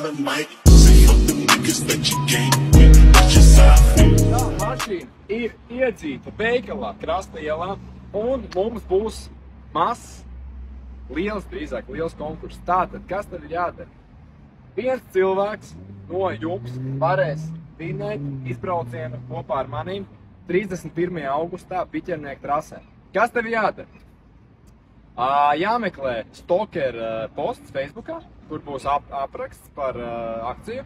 Tā mašīna ir iedzīta veikalā Krastlielā, un mums būs liels konkurss. Tātad, kas tad ir jādara? Viens cilvēks no jums varēs vinēt izbraucienu kopā ar manīm 31. augustā Piķernieku trasē. Kas tev jādara? Jāmeklē Stoker posts Facebookā, kur būs apraksts par akciju,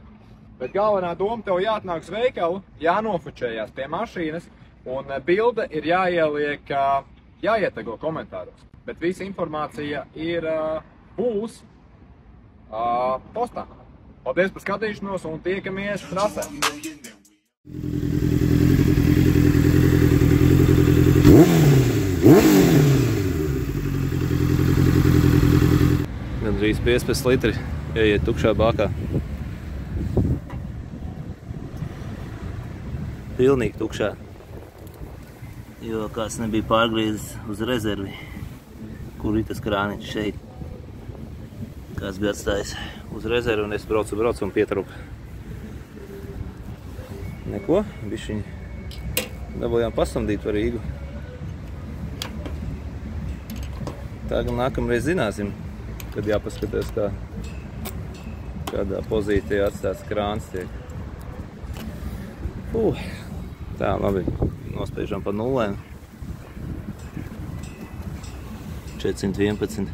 bet galvenā doma tev jāatnāk uz veikalu, jānofočējās pie mašīnas, un bilde ir jāieliek, jāietego komentāros. Bet visa informācija būs postā. Paldies par skatīšanos un tiekamies trasē! Gandrīz 15 litri ieiet tukšā bākā. Pilnīgi tukšā. Jo kāds nebija pārgriezis uz rezervi, kur ir tas krāniņš šeit. Kāds bija atstājis uz rezervi un es braucu un pietruka. Neko, bišķiņi dabūjām pasamdīt par Rīgu. Tā gan nākamreiz zināsim, kad jāpaskatās, kādā pozīcijā atstāts krāns tiek. Tā, labi, nospiežam pa nulēm. 411,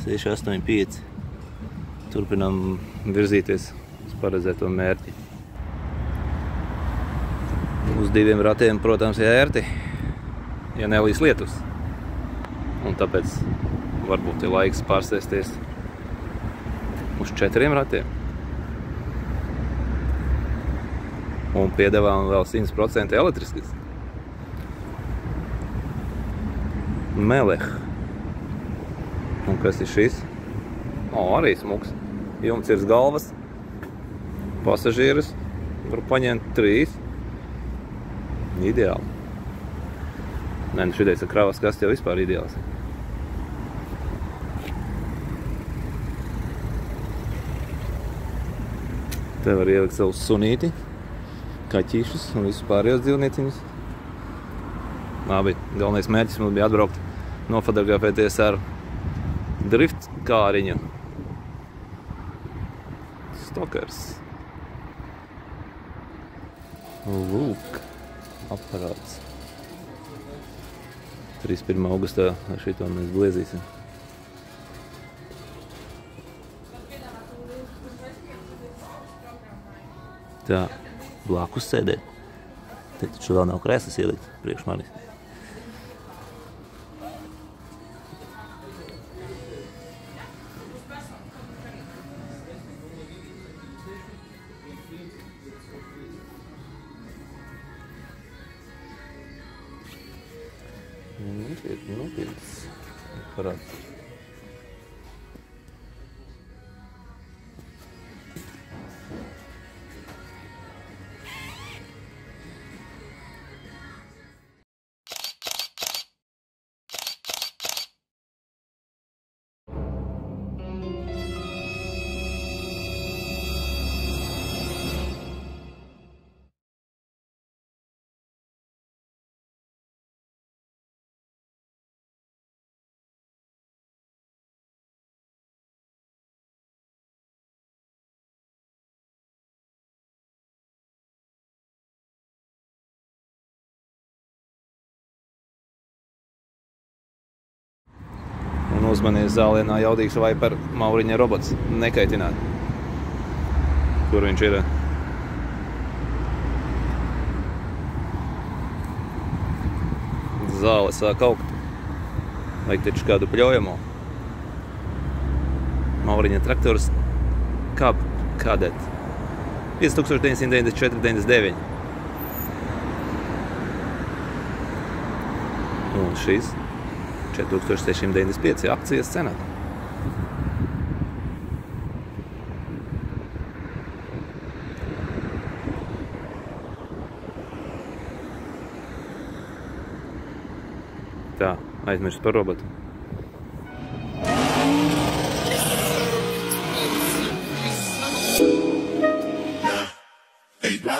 685. Turpinām virzīties uz paredzēto mērķi. Uz 2 ratiem, protams, ērti, ja nelīs lietus. Un tāpēc varbūt ir laiks pārsēsties uz 4 ratiem. Un piedāvām vēl 100% elektriskas. Melech. Un kas ir šis? Arī smuks. Jumts ir galvas. Pasažierus var paņemt 3. Ideāli. Nē, nu šitais ar kravas kastu jau vispār ideāls. Te var ielikt savus sunīti, kaķīšus un visus pārējos dzīvnieciņus. Labi, galvenais mērķis mums bija atbraukt, nofotografēties ar drift kāriņu. Stokers. Lūk, aparāts. 31. augustā ar šito mēs bliezīsim. Tā, blakus sēdēt. Te taču vēl nav krēslas ielikt priekš manis. Nopietns aparāts. Un uzmanies zālienā jaudīgs vai par Mauriņa robots nekaitināt. Kur viņš ir? Zāle sāk augt. Vajag taču kādu pļaujamo. Mauriņa traktors kādēt. 5994-99. Un šis 4695 akcijas cenā. Tā, aizmirst par robotu.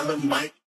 Dynamite.